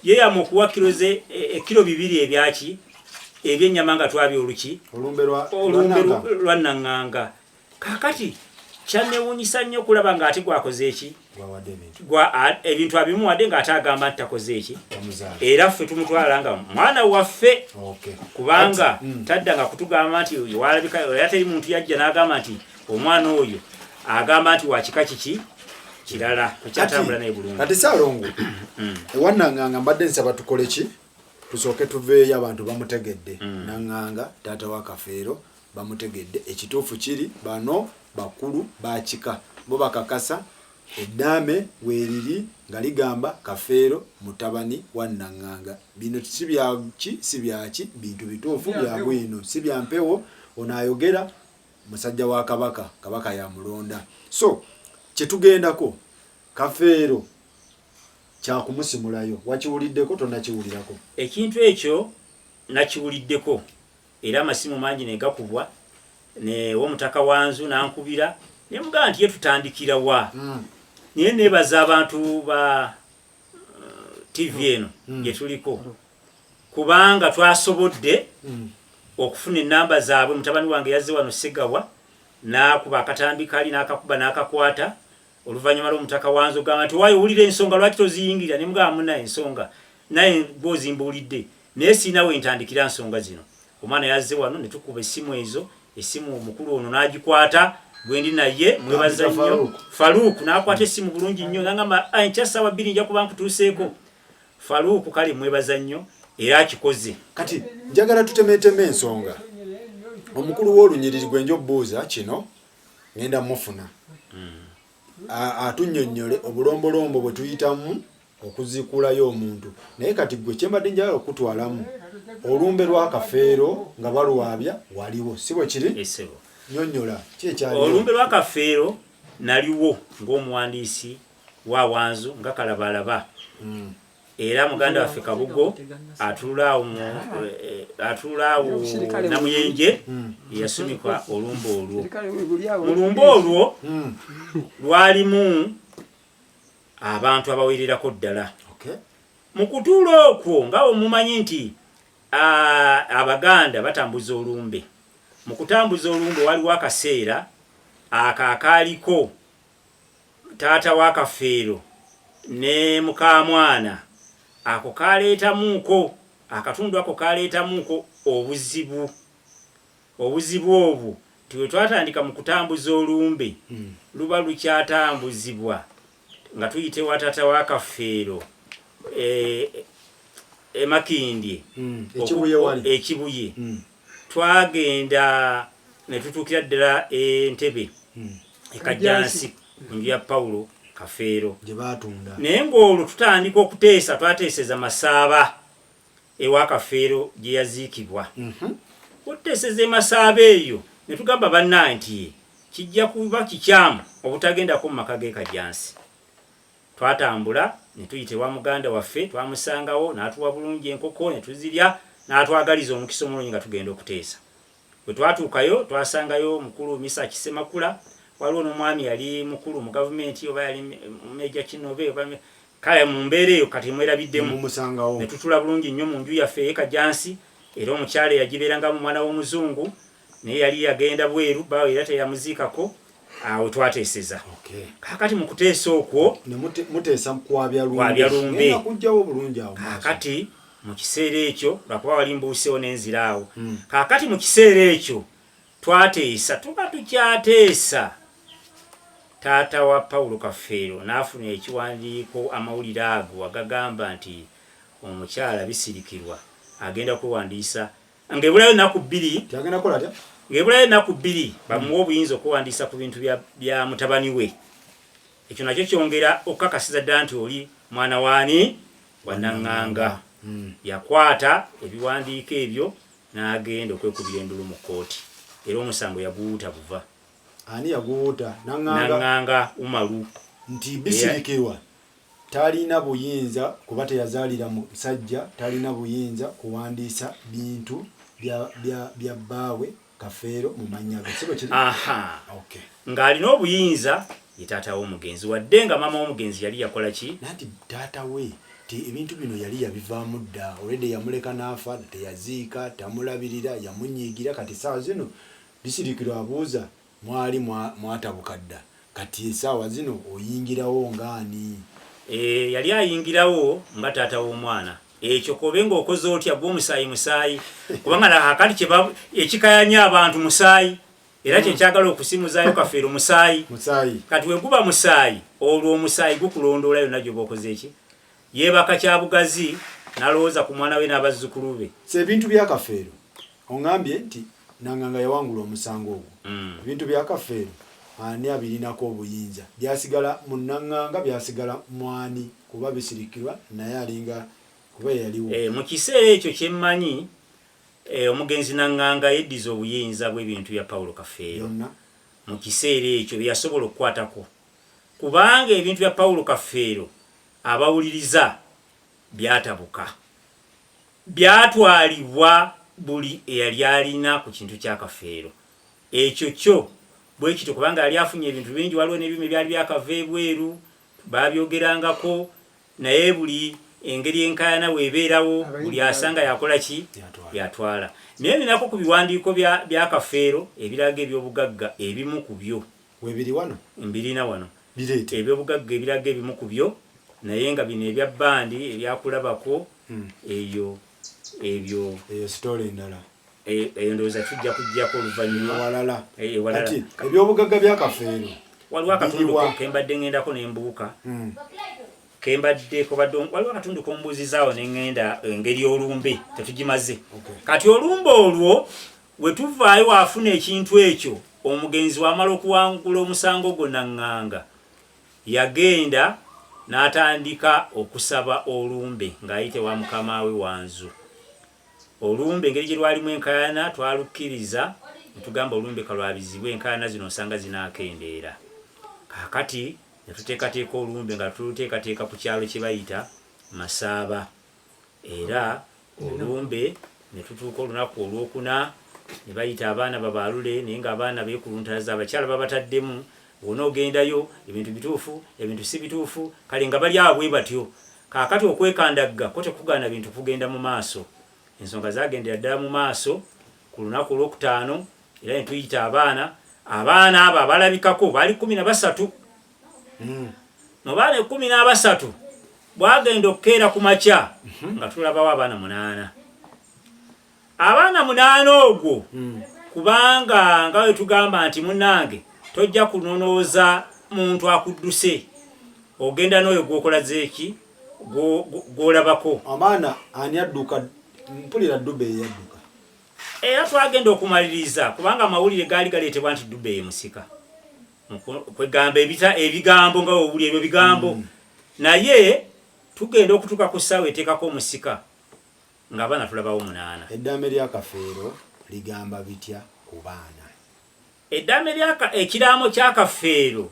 yeeyama okuwa kilo 2 ebyaki ebyennyama nga twabya oluki olumbe lwa Naŋŋanga kakati kyannewuunyisa nnyo okulaba ng'ate gwakoze eki ebintu abimuwadde ng'ate agamba nti takoze eki era ffe tumutwala nga mwana waffe kubanga taddanga kutugamba nti walabika era teri muntu yajja n'agamba nti omwana oyo agamba nti wakika kiki kirala tukyatambula naye bulungi kati Ssaalongo ewa Naŋŋanga mbadde nsaba tukole ki tusooke tuveeyo abantu bamutegedde Naŋŋanga taata wa Kafeero bamutegedde ekituufu kiri bano bakulu bakika bo bakakasa eddame weeriri nga ligamba Kafeero mutabani wa Naŋŋanga bino si byaki bintu bituufu bya bwino si bya mpewo onaayogera musajja wa kabaka yamulonda so kyetugendako Kafeero kyakumusimulayo wakiwuliddeko tonakiwulirako ekintu ekyo nakiwuliddeko era amasimu mangi negakubwa ne w'omutaka wanzu nankubira ne mugamba nti ye tutandikira wa naye nebaza abantu ba TV eno gye tuliko kubanga twasobodde okufuna ennamba zaabwe mutabani wange yazze wano Ssegawa n'akuba akatambi kali n'akakuba n'akakwata oluvannyuma lw'omutaka wanzu ogamba nti waayo owulira ensonga lwaki toziyingira ne mugamba munaye ensonga naye gw'ozimbuulidde naye siina we ntandikira nsonga zino omwana yazze wano ne tukuba essimu ezo essimu omukulu ono n'agikwata gwendi naye mwebaza nnyo Faruku n'akwata essimu bulungi nnyo n'agamba nkya ssaawa 2 nja kuba nkutuuseeko Faruku kale mwebaza nnyo era akikoze kati njagala tutemeeteme ensonga omukulu w'olunyiriri gwe njobbuuza kino ngenda mufuna atunnyonnyole obulombolombo bwe tuyitamu okuziikulayo omuntu naye kati gwe kyembadde njagala okutwalamu olumbe lwa Kafeero nga baluwaabya waliwo si bwe kiri nyonnyola kyekyali olumbe lwa Kafeero naliwo ng'omuwandiisi wa Wanzu nga Kalabalaba era muganda waffe Kabugo atulaawo Namuyenje yasumikwa olumbe olwo mu lumbe olwo lwalimu abantu abawererako ddala mu kutuula okwo nga omumanyi nti Abaganda batambuza olumbe mu kutambuza olumbe waliwo akaseera akaaliko taata wa Kafeero ne mukamwana ako kaleetamuuko akatundu ako kaleetamuuko obuzibu obwo tiwe twatandika mu kutambuza olumbe luba lukyatambuzibwa nga tuyite wa taata wa Kafeero Makindye ekibuye twagenda ne tutuukira ddala Entebbe ekajjansi enju ya Paulo Kafeero naye ng'olwo tutandika okuteesa twateeseza Masaaba ewa Kafeero gye yaziikibwa okuteeseza Masaaba eyo ne tugamba bannange nti kijja kuba kikyamu obutagendako mu maka g'ekajjansi twatambula ne tuyite wa muganda waffe twamusangawo n'atuwa bulungi enkoko ne tuzirya n'atwagaliza omukisa omulungi nga tugenda okuteesa bwe twatuukayo twasangayo mukulu Misa Kisemakula waliwo n'omwami yali mukulu mu gavumenti oba yali Meja Kinobe kale mu mbeera eyo kati mwerabiddemu mumusangawo ne tutula bulungi nnyo mu nju yaffe ekajansi era omukyala yagibeerangamu mwana w'omuzungu naye yali yagenda bweru bawe era teyamuziikako awo twateeseza kakati mu kuteesa okwo muteesa kwabya lumbe kujjawo bulungi awo kakati mu kiseera ekyo lwakuba wali mbuusewo n'enzira awo kakati mu kiseera ekyo twateesa tuba tukyateesa taata wa Paulo Kafeero n'afuna ekiwandiiko amawulire ago agagamba nti omukyala bisirikirwa agenda kwewandiisa ng'ebulayo ennaku bbiri bamuwa obuyinza okuwandiisa ku bintu bya mutabani we ekyo nakyo kyongera okukakasiza ddala nti oli mwana waani wanaŋŋanga yakwata ebiwandiiko ebyo n'agenda okwekubira endulu mu kkooti era omusango yaguwuuta buva ani yaguwuuta naŋŋanga Umaru nti bisirikirwa talina buyinza kuba teyazaalira musajja talina buyinza kuwandiisa bintu bya bbaawe Kafeero mu mannya ge ng'alina obuyinza ye taata w'omugenzi wadde nga maama w'omugenzi yali yakola ki nanti taata we ti ebintu bino yali yabivaamu dda olwedde yamuleka n'afa teyaziika tamulabirira yamunyiigira kati essaawa zino bisirikirwa abuuza mwali mwatabuka dda kati essaawa zino oyingirawo ng'ani yali ayingirawo nga taata w'omwana ekyo kobe ng'okoze otya gw'omusaayi kubanga nakakati ekikayanya abantu musaayi era kyekyagala okusimuzaayo Kafeero musaayi kati weguba musaayi olwo omusaayi gukulondoola yonna gyoba okoze eki yeebaka kyabugazi n'alowooza ku mwana we n'abazzukulu be ebintu bya Kafeero oŋŋambye nti naŋŋanga yawangula omusango ogwo ebintu bya Kafeero ani abirinako obuyinza byasigala mu naŋŋanga byasigala mwani kuba bisirikirwa naye alinga kuba yaliwo mu kiseera ekyo kyemmanyi omugenzi naŋŋanga yeddiza obuyinza bw'ebintu bya Paulo Kafeero mu kiseera ekyo byeyasobola okukwatako kubanga ebintu bya Paulo Kafeero abawuliriza byatabuka byatwalibwa buli eyali alina ku kintu kya Kafeero ekyo kyo bwe kityo kubanga yali afunye ebintu bingi waliwo n'ebimu ebyali byakava ebweru babyogerangako naye buli engeri enkayana weebeerawo buli asanga yakola ki yatwala naye ninako ku biwandiiko bya Kafeero ebiraga ebyobugagga ebimu ku byo webiri wano mbirina wano ebyobugagga ebiraga ebimu ku byo naye nga bino ebya bbandi ebyakulabako ebyo story endala eyo ndowooza tujja kujjako oluvannyuma kati ebyobugagga bya Kafeero waliwo akatundu kembadde ŋŋendako n'embuuka kembaddeko waliwo akatundu kombuuzizaawo neŋŋenda engeri olumbe tetugimaze kati olumbe olwo we tuvaayo waafuna ekintu ekyo omugenzi wamala okuwangula omusango gwo naŋŋanga yagenda n'atandika okusaba olumbe ng'ayite wa mukama we Wanzu olumbe engeri gye lwalimu enkayana twalukkiriza netugamba olumbe kalwabizibwe enkayana zino osanga zinaakendeera kakati netuteekateeka olumbe nga tuluteekateeka ku kyalo kye bayita Masaaba era olumbe ne tutuuka olunaku olwokuna ne bayita abaana babaalule naye ng'abaana beekuluntalaza abakyala babataddemu wona ogendayo ebintu bituufu ebintu si bituufu kale nga bali awo bwe batyo kaakati okwekandagga ko tekugaana bintu kugenda mu maaso ensonga zagendera ddala mu maaso ku lunaku olwokutaano era ne tuyita abaana abo abalabikako baali 13 mu baana 13 bwagenda okukeera ku makya nga tulabawo abaana 8 abaana 8 ogwo kubanga nga we tugamba nti munnange tojja kunonooza muntu akudduse ogenda n'oyo gwokola zeeki gwolabako abaana ani adduka mpulira Dube yadduka era twagenda okumaliriza kubanga amawulire gaali galeetebwa nti Dube ye musika kwegamba ebigambo nga wewuli ebyo bigambo naye tugenda okutuuka ku ssaawa eteekako omusika ng'abaana tulabawo 8 eddaame lya Kafeero ligamba bitya ku baana eddaame ekiraamo kya Kafeero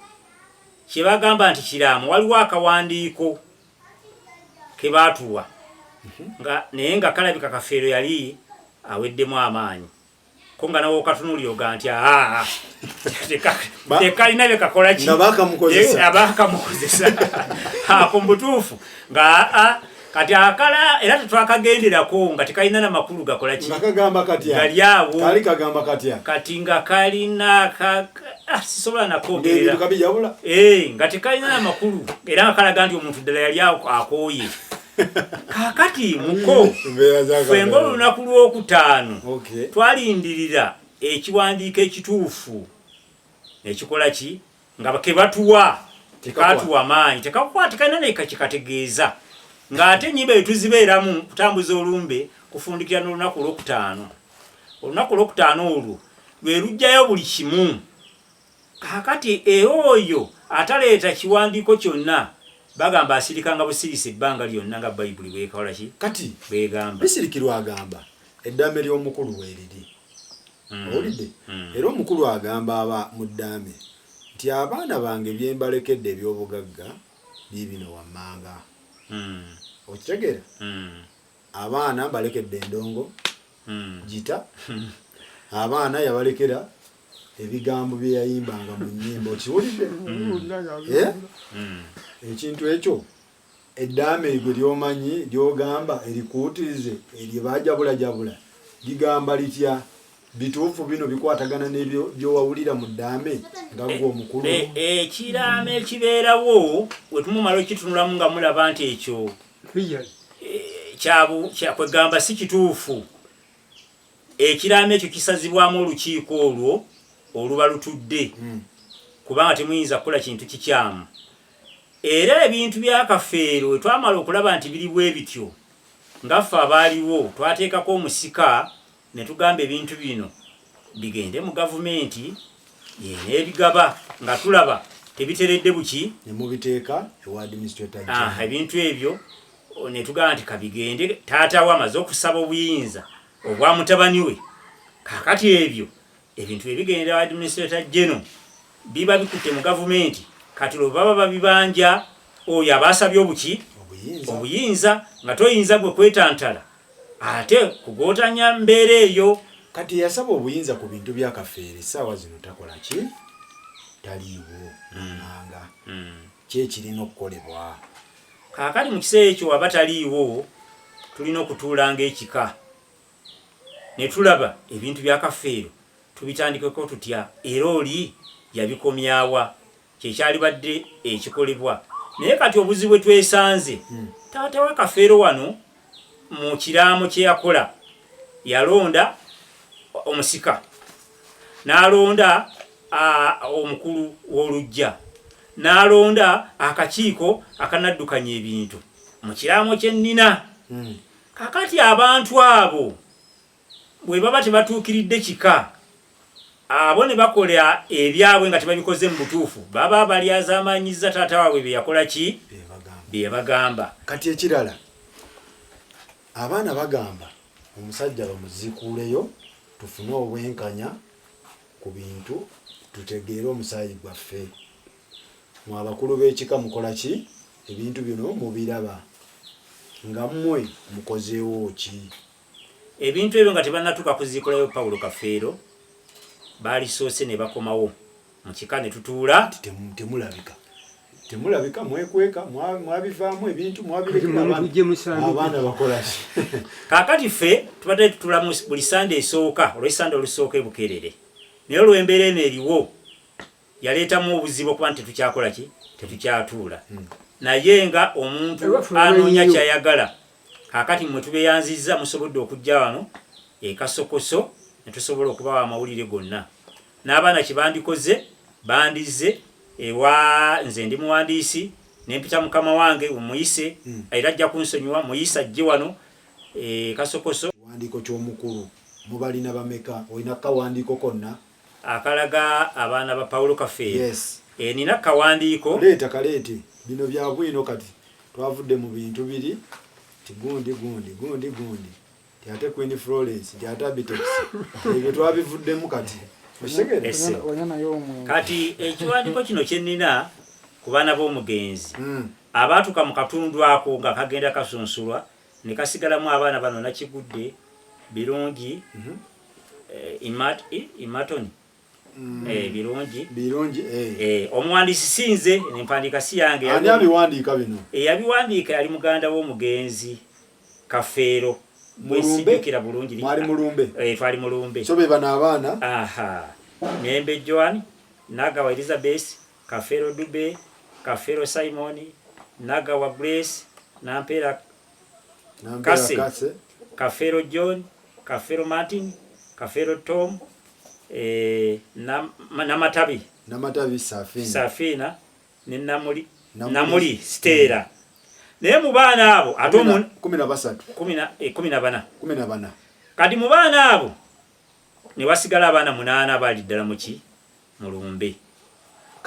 kye bagamba nti kiraamo waliwo akawandiiko ke baatuwa naye nga kalabika Kafeero yali aweddemu amaanyi konga nawo katunuliro ganti tekalina bekakola ki abakamukozesa ako mbutuufu nga kati akala era tetwakagenderako nga tekalina namakulu gakola ki gali awo kati nga kalina sisobola nakwogerera nga tekalina namakulu era nga kalaga nti omuntu ddala yali akooye kakati muko fenga olunaku lwokutaano twalindirira ekiwandiiko ekituufu ekikola ki nga kebatuwa tekatuwa maanyi tekakukwatikalina nekakikategeeza ng'ate ennyimba etuzibeeramu kutambuza olumbe kufundikira n'olunaku olwokutaano olwo lwe lujjayo buli kimu kakati oyo ataleeta kiwandiiko kyonna bagamba asirikanga busirisi ebbanga lyonna nga bayibuli bwekola ki kati bwegamba bisirikirwa agamba eddaame ly'omukulu weeriri owulidde era omukulu agamba mu ddaame nti abaana bange byembalekedde ebyobugagga biibino wammanga okitegeera abaana balekedde endongo gita abaana yabalekera ebigambo bye yayimbanga mu nnyimba okiwulidde ekintu ekyo eddaame eryo lyomanyi lyogamba erikuutirize eryo bajabulajabula ligamba litya bituufu bino bikwatagana n'ebyo byowawulira mu ddaame nga gwe omukulu ekiraamo ekibeerawo wetumumala okitunulamu nga mulaba nti ekyo kyakwegamba si kituufu ekiraamo ekyo kisazibwamu olukiiko olwo oluba lutudde kubanga temuyinza kukola kintu kikyamu era ebintu byakafeero wetwamala okulaba nti biri bwe bityo ngaffe abaaliwo twateekako omusika ne tugamba ebintu bino bigende mu gavumenti yenebigaba nga tulaba tebiteredde buki nemubiteeka ewa administrator ebintu ebyo ne tugamba nti kabigende taatawo amaze okusaba obuyinza obwa mutabani we kakati ebyo ebintu ebigenda ewa administrator general biba bikutte mu gavumenti kati lwe baba babibanja oyo abasabye obuki obuyinza nga toyinza gwe kwetantala ate kugootanya mbeera eyo kati yasaba obuyinza ku bintu byakafeere essaawa zino takola ki taliiwo nanga kyekirina okukolebwa kaakati mu kiseera ekyo waba taliiwo tulina okutuulanga ekika ne tulaba ebintu byakafeero tubitandikeko tutya era oli yabikomyawa kyekyalibadde ekikolebwa naye kati obuzibu bwe twesanze taata wa kafeero wano mu kiraamo kye yakola yalonda omusika n'alonda omukulu w'olujja n'alonda akakiiko akanaddukanya ebintu mu kiraamo kye nnina kakati abantu abo bwe baba tebatuukiridde kika abo ne bakola ebyabwe nga tebabikoze mu butuufu baba balyazamanyiza taata waabwe bye yakola ki bye bagamba kati ekirala abaana bagamba omusajja bamuzikuuleyo tufune obwenkanya ku bintu tutegeere omusaayi gwaffe mwe abakulu b'ekika mukola ki ebintu bino mubiraba nga mmwe mukozeewo ki ebintu ebyo nga tebannatuuka kuziikulayo Pawulo Kafeero baalisoose ne bakomawo mu kika ne tutuula temulabika mwekweka mwabivaamu ebintu mwabirekera abaana bakola ki kaakati ffe tubadde tutula buli sande esooka olw'esande olusooka ebukerere naye olw'embeera eno eriwo yaleetamu obuzibu okuba nti tetukyakola ki tetukyatuula naye nga omuntu anoonya kyayagala kaakati mwe tubeyanzizza musobodde okujja wano ekasokoso ne tusobola okubawa amawulire gonna n'abaana kibandikoze bandize ewa nze ndi muwandiisi nempita mukama wange omuyise era ajja kunsonyiwa muyise ajje wano kasokoso kiwandiiko ky'omukulu mubalina bameka olina kawandiiko konna akalaga abaana ba Pawulo Kafeero nina kawandiiko leeta kaleete bino byabwino kati twavudde mu bintu biri tigundi tyate Queen Florence tyate Abitex ebyo twabivuddemu kati kati ekiwandiiko kino kyennina ku baana b'omugenzi abaatuka mu katundu ako nga kagenda kasunsulwa ne kasigalamu abaana bano nakigudde birungi imatoni birungi omuwandiisi sinze empandiika si yange ani abiwandiika bino yabiwandiika yali muganda w'omugenzi Kafeero bwesijjukira bulungi mwali mulumbe twali mulumbe so be bano abaana Nembe Joan Nagawa Elizabeth Kafeero Dube Kafeero Simon Nagawa Grace Nampera Kase Kafeero John Kafeero Martin Kafeero Tom Namatabi Safina ne Namuli Stella naye mu baana abo ate 14 kati mu baana abo ne wasigala abaana 8 abali ddala muki mulumbe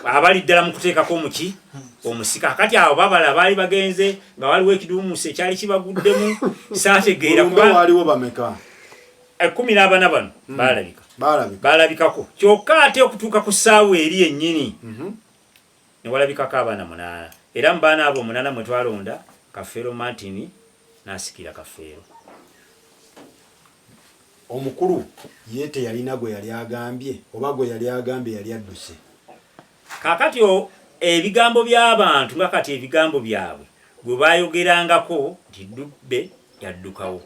abali ddala mu kuteekako muki omusika kati abo babala baali bagenze nga waliwo ekiduumuusi ekyali kibaguddemu saategeera waliwo bameka 14 bano balabikako kyokka ate okutuuka ku ssaawa eri yennyini ne walabikako abaana 8 era mu baana abo 8 mwe twalonda Kafeero Martin n'asikira Kafeero omukulu ye teyalina gwe yali agambye oba gwe yali agambye yali adduse kakati ebigambo by'abantu nga kati ebigambo byabwe bwe bayogerangako nti Dube yaddukawo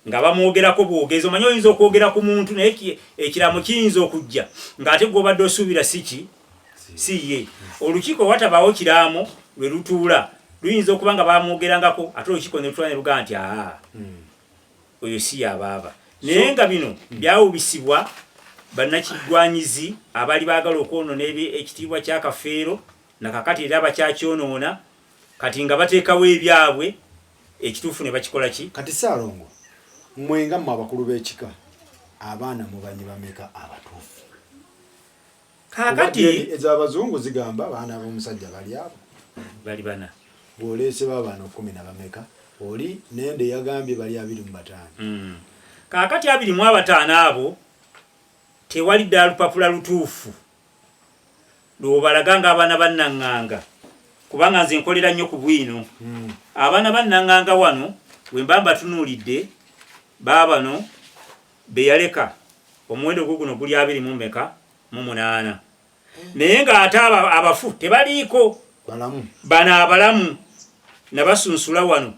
nga bamwogerako bwogezi omanyi oyinza okwogera ku muntu naye ekiramu kiyinza okujja ng'ate gw'obadde osuubira si ye olukiiko watabaawo kiraamo lwe lutuula luyinza okuba nga bamwogerangako ate olukiiko ne lutuula ne lugaa nti oyo si yabaaba naye nga bino byawubisibwa bannakigwanyizi abaali baagala okwonoona ekitiibwa kya Kafeero nakakati era bakyakyonoona kati nga bateekawo ebyabwe ekituufu ne bakikola ki kati Ssaalongo mwenga mu abakulu b'ekika abaana mubanyi bameka abatuufu kakati ez'abazungu zigamba abaana b'omusajja bali abo bali bana bw'oleese b'abaana 10 bameka oli nende yagambye bali 25 kakati 25 abo tewali ddala lupapula lutuufu lwobalaga nga abaana bannaŋŋanga kubanga nze nkolera nnyo ku bwino abaana bannaŋŋanga wano bwe mba mbatunuulidde baabano be yaleka omuwendo gwo guno guli 28 naye ng'ate abafu tebaliiko bano abalamu nabasunsula wano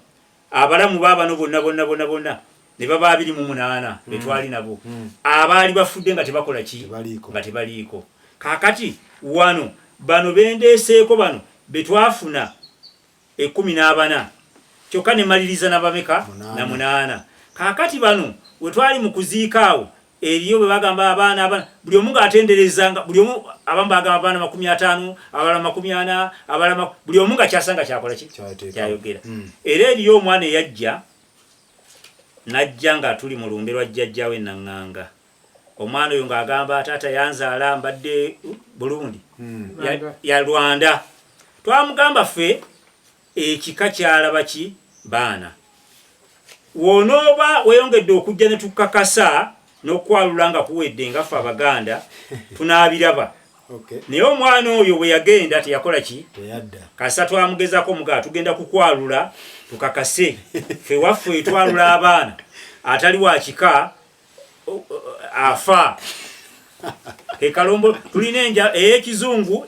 abalamu baabano bonna ne baba 28 betwali nabo abaali bafudde nga tebakola ki nga tebaliiko kakati wano bano bendeeseeko bano betwafuna 14 kyokka ne maliriza nabameka na 8 kakati bano wetwali mu kuziikaawo eriyo bwe bagamba abaana buli omu ng'atenderezanga buli omu abamu bagamba abaana 50 abalala 40 abalala buli omu nga kyasanga kyakola ki kyayogera era eriyo omwana eyajja najja nga tuli mu lumbe lwa jjajjawe Naŋŋanga omwana oyo ng'agamba taata yanzaala mbadde Burundi ya Rwanda twamugamba ffe ekika kyalaba ki baana wonooba weyongedde okujja ne tukakasa n'okwalula nga kuwedde nga ffe Abaganda tunaabiraba naye omwana oyo bwe yagenda teyakola ki kasa twamugezako mugaa tugenda kukwalula tukakase ffe waffe etwalula abaana atali wa kika afa Kalombo tulina enja ey'ekizungu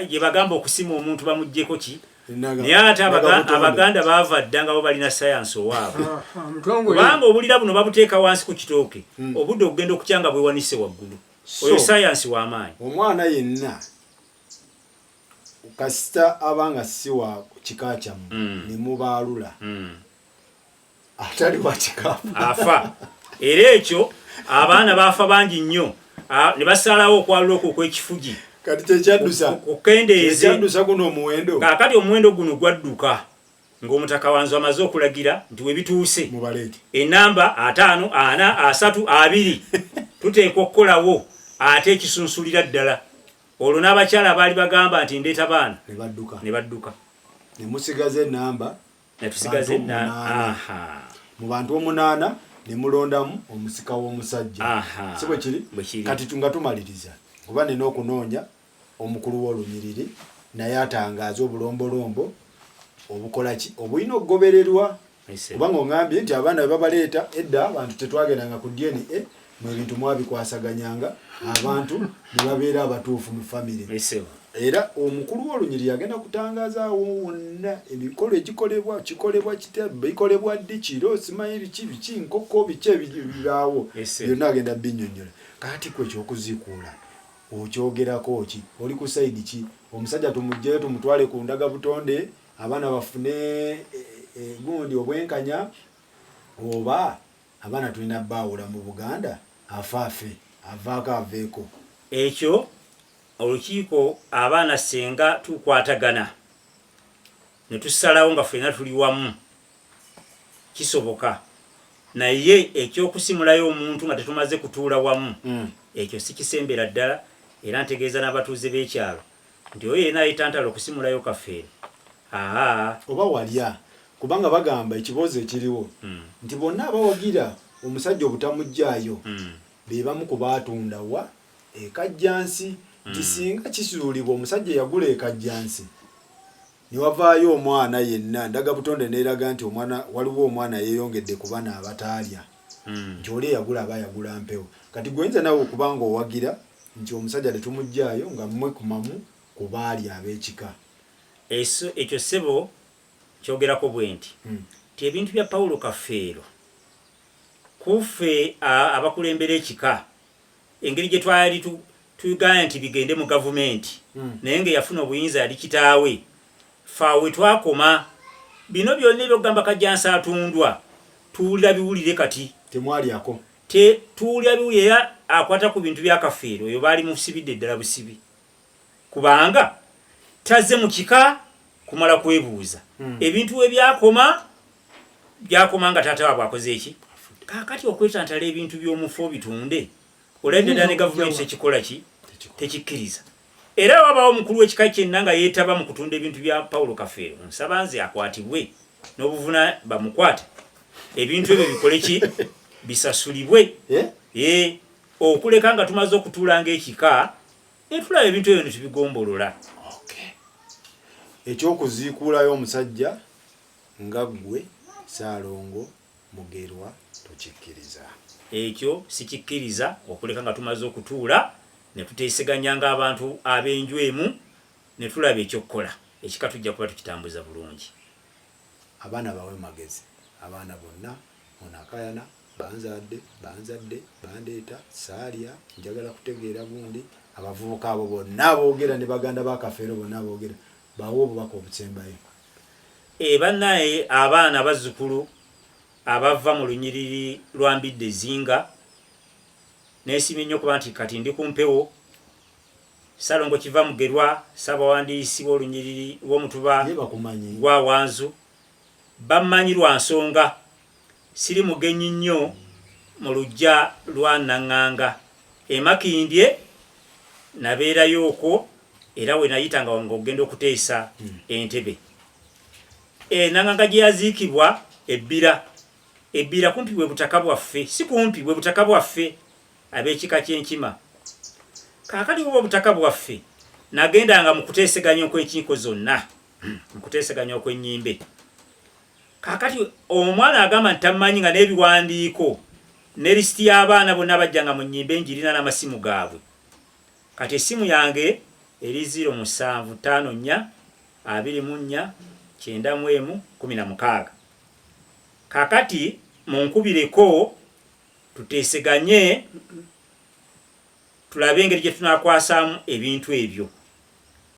gye bagamba okusima omuntu bamuggyeko ki naye ate Abaganda baava dda nga bo balina sayansi owaabwe kubanga obulira buno babuteeka wansi ku kitooke obudde okugenda okukyanga bwewanise waggulu oyo sayansi w'amaanyi omwana yenna kasita abanga si wa kika kyamu ne mubaalula atali wa kika afa era ekyo abaana baafa bangi nnyo ne basalawo okwalula okwo okw'ekifugi kati kyekyandusa guno omuwendo kakati omuwendo guno gwadduka ng'omutaka wanzu amaze okulagira nti we bituuse enamba 5 4 3 2 tuteekwa okukolawo ate ekisunsulira ddala olwo n'abakyala baali bagamba nti ndeeta baana ne badduka ne musigaza enamba netusigaza mu bantu 8 ne mulondamu omusika w'omusajja si bwe kiri kati tunga tumaliriza kuba nina okunoonya omukulu w'olunyiriri naye atangaaza obulombolombo obukola ki obulina okugobererwa kubanga oŋambye nti abaana bwe babaleeta edda abantu tetwagendanga ku DNA mwe bintu mwabikwasaganyanga abantu ne babeera abatuufu mu family. Era omukulu w'olunyiri yagenda kutangazaawo wonna emikolo egikolebwa kitya bikolebwa ddi kiro simanyi biki nkoko biki ebiraawo byonna agenda binnyonnyola. Kati kwe ekyokuziikuula okyogerako ki oli ku sayidi ki? Omusajja tumugjeyo tumutwale ku ndaga butonde abaana bafune gundi obwenkanya oba abaana tulina baawula mu Buganda afaafe avaako aveeko. Ekyo olukiiko abaana senga tukwatagana ne tusalawo nga ffenna tuli wamu kisoboka, naye ekyokusimulayo omuntu nga tetumaze kutuula wamu ekyo sikisembera ddala. Era ntegeeza n'abatuuze b'ekyalo nti oyo yena ayitantala okusimulayo kafeero oba walya, kubanga bagamba ekibuuzo ekiriwo nti bonna abawagira omusajja obutamuggyaayo be bamu ku baatundawa ekajjansi. Nti singa kisuulibwa omusajja yagula ekajjansi ne wavaayo omwana yenna, ndaga butonde neeraga nti waliwo omwana yeeyongedde ku bana abataalya nti oli eyagula aba yagula mpewo. Kati gwenza nawe okubanga owagira nti omusajja tetumuggyaayo nga mmwe kumamu ku baali ab'ekika. Ekyo ssebo kyogerako bwe nti ti ebintu bya Paulo Kafeero kuffe abakulembera ekika, engeri gye twali tuyiganya nti bigende mu gavumenti naye nga yafuna obuyinza yali kitaawe, faawe twakoma bino byonna ebyokugamba kajjansi atundwa tuwulira biwulire. Kati temwalyako tuwulira biwulire. Era akwata ku bintu bya Kafeero oyo baali musibidde ddala busibi, kubanga tazze mu kika kumala kwebuuza ebintu we byakoma nga taata waabwe akoze eki. Kaakati okwetantala ebintu by'omufu bitunde olabye ddala ne gavumenti tekikola ki, tekikkiriza. Era wabaawo omukulu w'ekika kyenna nga yeetaba mu kutunda ebintu bya Paulo Kafeero, nsaba nze akwatibwe n'obuvuna bamukwate ebintu ebyo bikole ki, bisasulibwe. Okuleka nga tumaze okutuula ng'ekika netulaba ebintu ebyo ne tubigombolola. Ekyokuziikuulayo omusajja nga ggwe Ssaalongo Mugerwa tokikkiriza. Ekyo sikikkiriza, okuleka nga tumaze okutuula ne tuteeseganya ng'abantu ab'enju emu ne tulaba ekyokukola ekika tujja kuba tukitambuza bulungi. Abaana bawe magezi, abaana bonna onakayana banzadde bandeeta saalya njagala kutegeera bundi abavubuka abo bonna boogera ne baganda ba Kafeero bonna boogera bawo obubaka obutsembayo. Bannaye abaana bazzukulu abava mu lunyiriri lwa Mbidde Zinga neesimye nnyo kuba nti kati ndi ku mpewo. Ssaalongo Kiva Mugerwa Ssaabawandiisi w'olunyiriri lw'Omutuba gwa Wanzu bammanyi lwa nsonga siri mugenyi nnyo mu luggya lwa Naŋŋanga. Makindye nabeerayo okwo era we nayitanga ng'ogenda okuteesa entebe. Naŋŋanga gye yaziikibwa ebbira kumpi bwe butaka bwaffe, si kumpi bwe butaka bwaffe ab'ekika ky'Enkima. Kaakati bwe butaka bwaffe nagendanga mu kuteeseganya okw'enkiiko zonna, mu kuteeseganya okw'ennyimbe. Kaakati omwana agamba nti tamanyi nga n'ebiwandiiko ne lisiti y'abaana bonna bajjanga mu nnyimbe njirina n'amasimu gaabwe. Kati essimu yange eri 0754249116. Kaakati munkubireko tuteeseganye tulabe engeri gye tunakwasaamu ebintu ebyo.